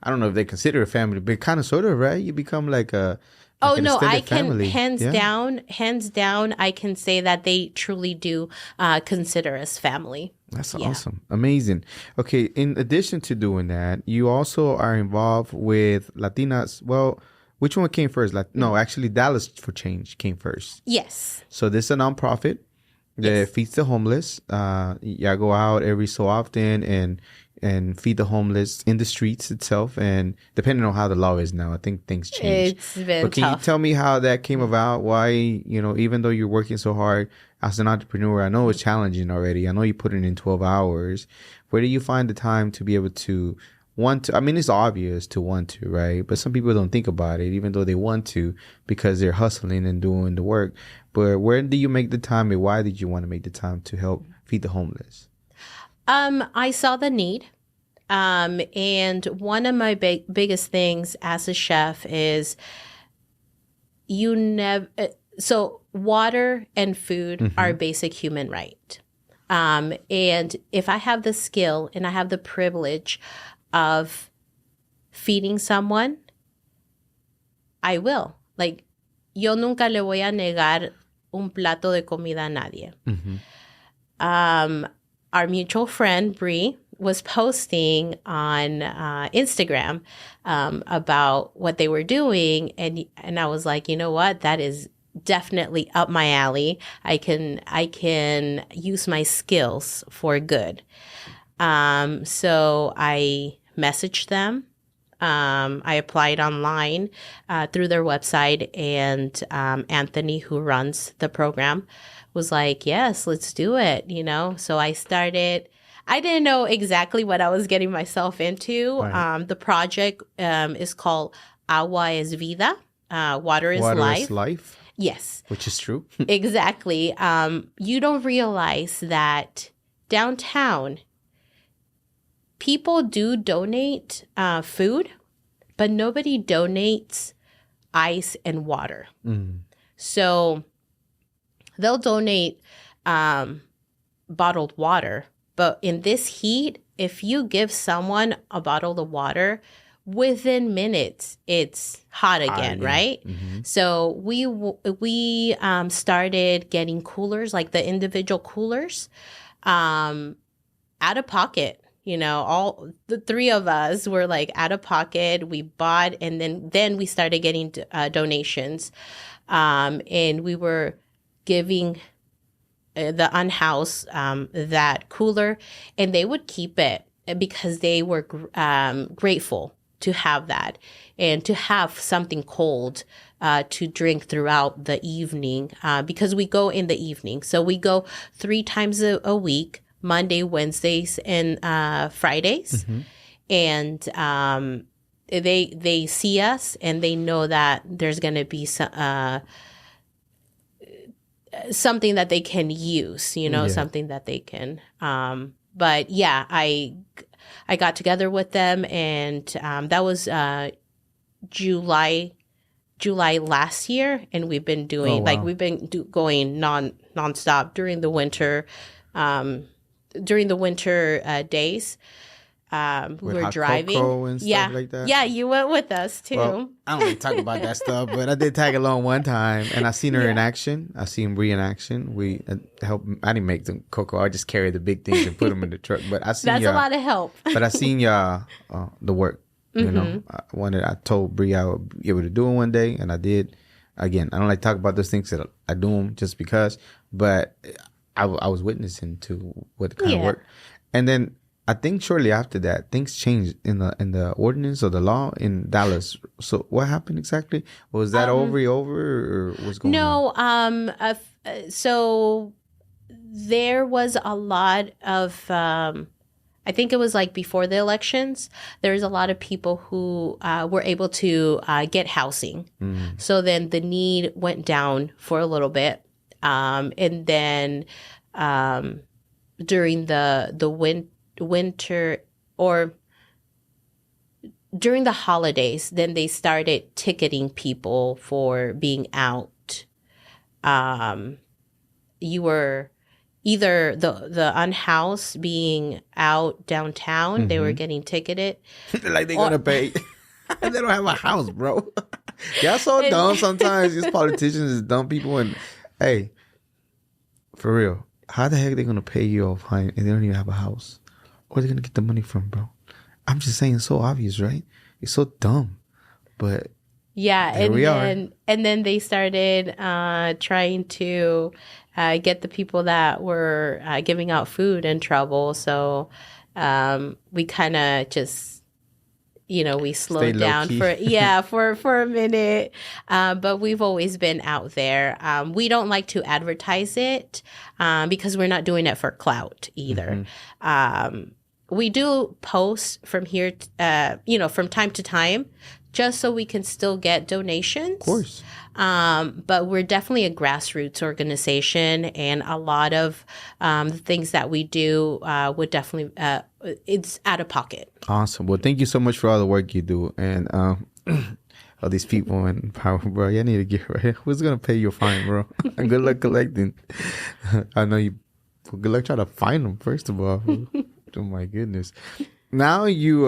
I don't know if they consider a family, but kind of sort of, right? You become like a Oh an no, I extended can family. hands down, I can say that they truly do consider us family. That's Yeah. awesome. Amazing. Okay, in addition to doing that, you also are involved with Latinas. Well, which one came first? No, actually, Dallas for Change came first. Yes. So this is a nonprofit that Yes. feeds the homeless. Yeah, go out every so often and feed the homeless in the streets itself. And depending on how the law is now, I think things change. It's been But can tough. you tell me how that came about? Why, even though you're working so hard as an entrepreneur, I know it's challenging already. I know you put in 12 hours. Where do you find the time to be able to want to? I mean, it's obvious to want to, right? But some people don't think about it, even though they want to, because they're hustling and doing the work. But where do you make the time, and why did you want to make the time to help feed the homeless? I saw the need. And one of my biggest things as a chef is you never, so water and food are a basic human right. And if I have the skill and I have the privilege of feeding someone, I will. Like, yo nunca le voy a negar un plato de comida a nadie. Our mutual friend, Bree, was posting on Instagram about what they were doing. And I was like, you know what? That is definitely up my alley. I can use my skills for good. So I messaged them. I applied online through their website, and Anthony, who runs the program, was like, yes, let's do it, So I started. I didn't know exactly what I was getting myself into. Right. The project is called Agua es Vida. Water is Water life. is life, Yes. which is true. Exactly. You don't realize that downtown, people do donate food, but nobody donates ice and water. So they'll donate bottled water. But in this heat, if you give someone a bottle of water, within minutes, it's hot again, right? So we started getting coolers, like the individual coolers, out of pocket. All the three of us were like out of pocket. We bought, and then we started getting donations, and we were giving the unhoused that cooler, and they would keep it because they were grateful to have that and to have something cold to drink throughout the evening, because we go in the evening. So we go 3 times a week, Monday, Wednesdays, and Fridays. And they see us, and they know that there's going to be something that they can use, something that they can. But yeah, I got together with them, and that was July last year, and we've been doing we've been going nonstop during the winter. During the winter days, we were driving. And stuff like that. Yeah, you went with us too. Well, I don't really talk about that stuff, but I did tag along one time, and I seen her in action. I seen Bree in action. We helped. I didn't make the cocoa. I just carried the big things and put them in the truck. But I seen that's a lot of help. But I seen y'all the work. I told Bree I would be able to do it one day, and I did. Again, I don't like to talk about those things that I do them just because, but I was witnessing to what kind of work, and then I think shortly after that, things changed in the ordinance or the law in Dallas. So what happened exactly? Was that over, or what's going on? No. So there was a lot of. I think it was like before the elections. There's a lot of people who were able to get housing. So then the need went down for a little bit, and then during the winter, or during the holidays, then they started ticketing people for being out. You were either the unhoused being out downtown, they were getting ticketed. Like they're gonna pay. And they don't have a house, bro. Y'all so dumb sometimes. These politicians is dumb people. And hey, for real, how the heck are they gonna pay you a fine and they don't even have a house? Where are they gonna get the money from, bro? I'm just saying, it's so obvious, right? It's so dumb, but yeah, and then they started trying to get the people that were giving out food in trouble. So we kind of just, we slowed down for a minute. But we've always been out there. We don't like to advertise it because we're not doing it for clout either. We do post from here, from time to time, just so we can still get donations. Of course. But we're definitely a grassroots organization, and a lot of the things that we do would definitely, it's out of pocket. Awesome. Well, thank you so much for all the work you do. And all these people in power, bro. You need to get right. Who's going to pay your fine, bro? And good luck collecting. I know you, good luck trying to find them, first of all. Oh, my goodness. Now you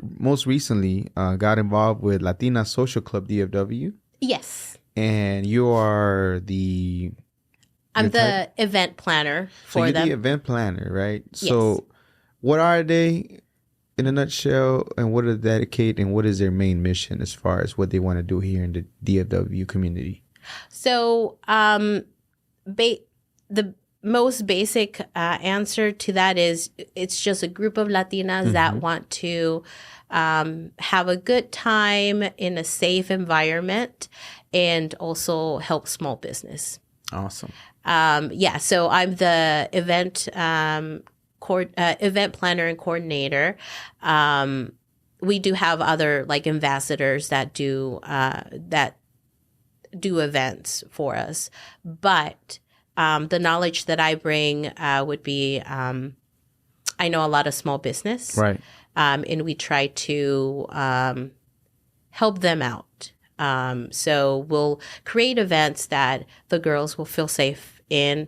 most recently got involved with Latina Social Club DFW. Yes. And you are I'm the event planner for them. So you're the event planner, right? Yes. So what are they in a nutshell, and what are they dedicate, and what is their main mission as far as what they want to do here in the DFW community? So the most basic answer to that is it's just a group of Latinas that want to have a good time in a safe environment and also help small business. Awesome. So I'm the event planner and coordinator. We do have other ambassadors that do events for us, but the knowledge that I bring would be I know a lot of small business, right? And we try to help them out. So we'll create events that the girls will feel safe in,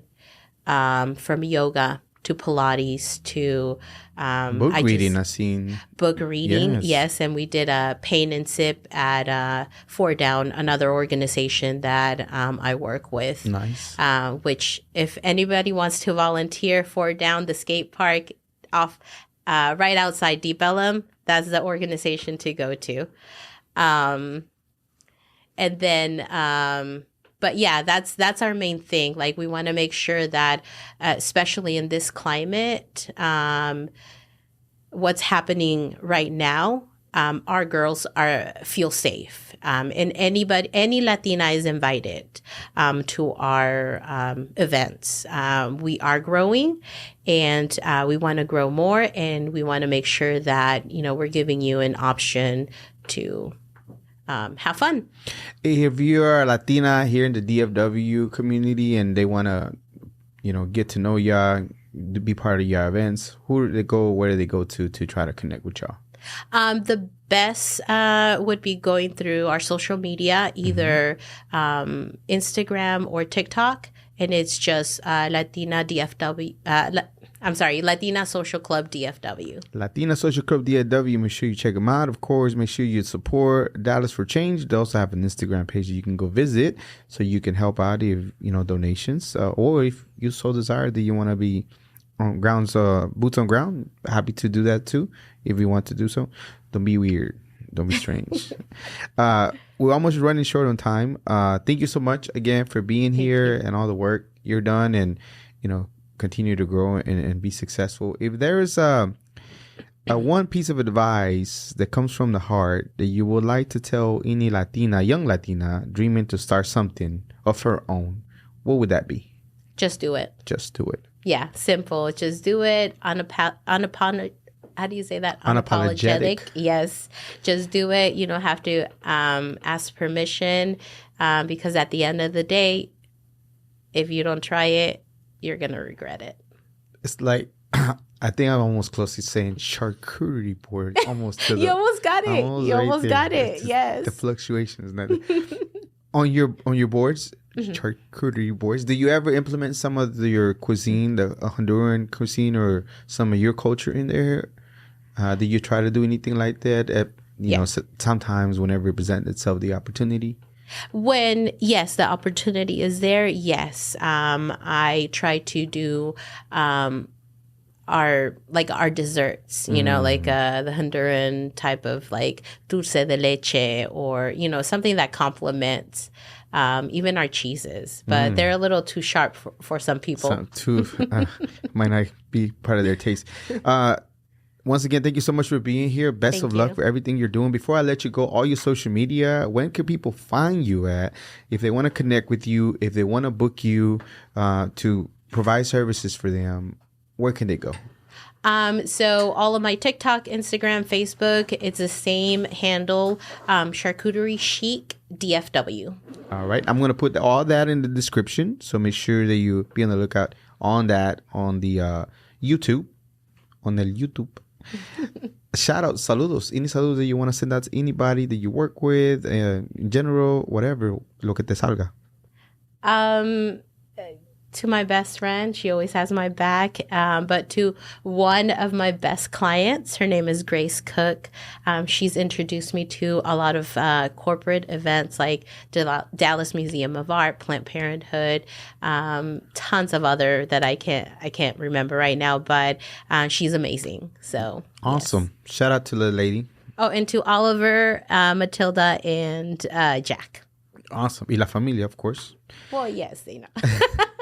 from yoga to Pilates to book reading. I've seen book reading, yes. And we did a paint and sip at Four Down, another organization that I work with. Nice. Which, if anybody wants to volunteer, Four Down, the skate park off right outside Deep Ellum, that's the organization to go to. And then, but yeah, that's our main thing. We want to make sure that, especially in this climate, what's happening right now, our girls feel safe. And any Latina is invited to our events. We are growing, and we want to grow more, and we want to make sure that we're giving you an option to have fun. If you're a Latina here in the DFW community and they want to, get to know y'all, be part of your events, who do they go? Where do they go to try to connect with y'all? The best would be going through our social media, either Instagram or TikTok, and it's just Latina DFW. Latina Social Club DFW. Latina Social Club DFW. Make sure you check them out. Of course, make sure you support Dallas for Change. They also have an Instagram page that you can go visit, so you can help out if donations, or if you so desire that you want to be on grounds, boots on ground. Happy to do that too, if you want to do so. Don't be weird. Don't be strange. We're almost running short on time. Thank you so much again for being here and all the work you're done, and continue to grow and be successful. If there is a one piece of advice that comes from the heart that you would like to tell any young Latina dreaming to start something of her own, what would that be? Just do it. Just do it. Yeah, simple. Just do it. How do you say that? Unapologetic. Yes. Just do it. You don't have to ask permission, because at the end of the day, if you don't try it, you're going to regret it. It's like I think I'm almost close to saying charcuterie board. Almost to the. You almost got it. You right almost there. got It's it. just Yes. the fluctuations. Not on your boards, charcuterie boards. Do you ever implement some of your cuisine, the Honduran cuisine, or some of your culture in there? Do you try to do anything like that? Sometimes whenever it presents itself, the opportunity. When, yes, the opportunity is there, yes. I try to do our desserts, the Honduran type of like dulce de leche, or, something that complements even our cheeses. But they're a little too sharp for some people. Might not be part of their taste. Once again, thank you so much for being here. Best of luck for everything you're doing. Before I let you go, all your social media, when can people find you at? If they want to connect with you, if they want to book you to provide services for them, where can they go? So all of my TikTok, Instagram, Facebook, it's the same handle, Charcuterie Chic DFW. All right. I'm going to put all that in the description. So make sure that you be on the lookout on that on the YouTube. On the YouTube. Shout out, saludos. Any saludos that you want to send out to anybody that you work with, in general, whatever, lo que te salga. To my best friend, she always has my back. But to one of my best clients, her name is Grace Cook. She's introduced me to a lot of corporate events like Dallas Museum of Art, Planned Parenthood, tons of other that I can't remember right now. But she's amazing. So awesome! Yes. Shout out to the lady. Oh, and to Oliver, Matilda, and Jack. Awesome. Y la familia, of course. Well, yes, they know.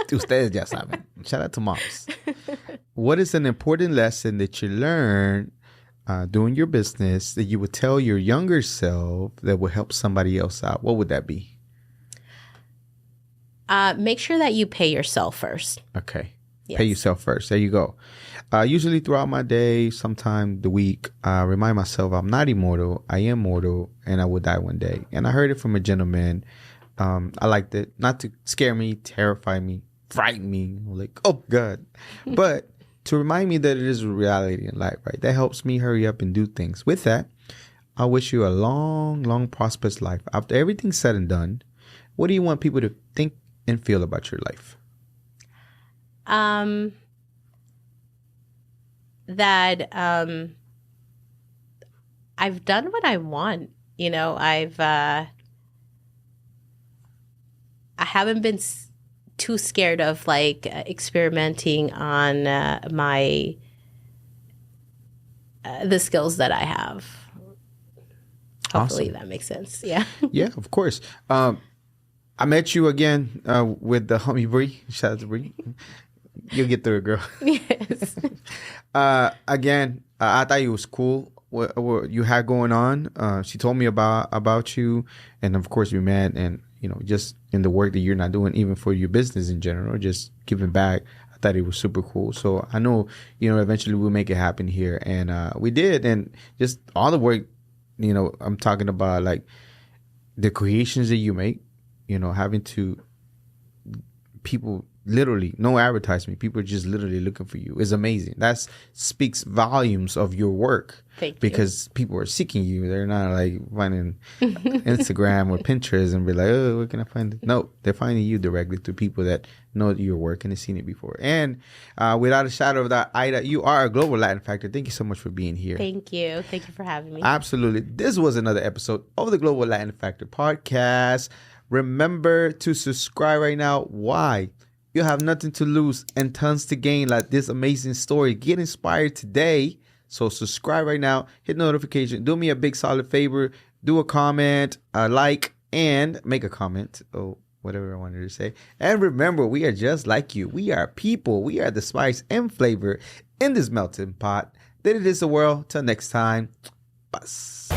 Ustedes ya saben. Shout out to moms. What is an important lesson that you learned doing your business that you would tell your younger self that would help somebody else out? What would that be? Make sure that you pay yourself first. Okay. Yes. Pay yourself first. There you go. Usually throughout my day, sometime the week, I remind myself I'm not immortal. I am mortal, and I will die one day. And I heard it from a gentleman. I liked it. Not to scare me, terrify me, frighten me. Like, oh, God. But to remind me that it is a reality in life, right? That helps me hurry up and do things. With that, I wish you a long, long, prosperous life. After everything's said and done, what do you want people to think and feel about your life? That I've done what I want. I haven't been too scared of like experimenting on the skills that I have. Hopefully that makes sense. Yeah. Yeah, of course. I met you again with the homie Bree. Shout out to Bree. You'll get through it, girl. Yes. Again, I thought it was cool what you had going on. She told me about you, and of course we met, and just in the work that you're not doing, even for your business in general, just giving back. I thought it was super cool. So I know, eventually we'll make it happen here, and we did, and just all the work. I'm talking about like the creations that you make. Having to people. Literally, no advertisement. People are just literally looking for you. It's amazing. That speaks volumes of your work. Thank you. Because people are seeking you. They're not like finding Instagram or Pinterest and be like, oh, where can I find it? No, they're finding you directly through people that know your work and have seen it before. And without a shadow of that, Aida, you are a global Latin factor. Thank you so much for being here. Thank you. Thank you for having me. Absolutely. This was another episode of the Global Latin Factor podcast. Remember to subscribe right now. Why? You have nothing to lose and tons to gain like this amazing story. Get inspired today. So subscribe right now. Hit notification. Do me a big solid favor. Do a comment, a like, and make a comment. Oh, whatever I wanted to say. And remember, we are just like you. We are people. We are the spice and flavor in this melting pot. That it is the world. Till next time. Bye.